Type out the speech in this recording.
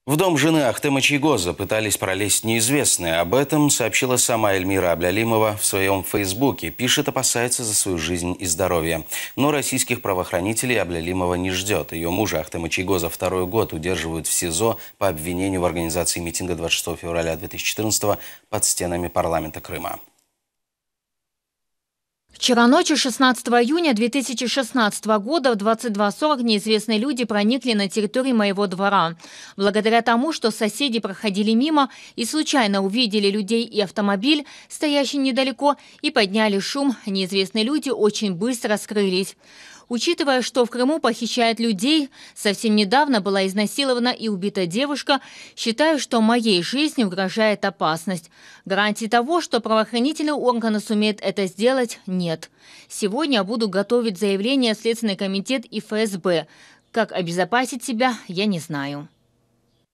В дом жены Ахтема Чийгоза пытались пролезть неизвестные. Об этом сообщила сама Эльмира Аблялимова в своем фейсбуке. Пишет, опасается за свою жизнь и здоровье. Но российских правоохранителей Аблялимова не ждет. Ее мужа Ахтема Чийгоза второй год удерживают в СИЗО по обвинению в организации митинга 26 февраля 2014 под стенами парламента Крыма. Вчера ночью, 16 июня 2016 года, в 22:40 неизвестные люди проникли на территорию моего двора. Благодаря тому, что соседи проходили мимо и случайно увидели людей и автомобиль, стоящий недалеко, и подняли шум, неизвестные люди очень быстро скрылись. Учитывая, что в Крыму похищают людей, совсем недавно была изнасилована и убита девушка, считаю, что моей жизни угрожает опасность. Гарантии того, что правоохранительные органы сумеют это сделать, нет. Сегодня я буду готовить заявление в Следственный комитет и ФСБ. Как обезопасить себя, я не знаю.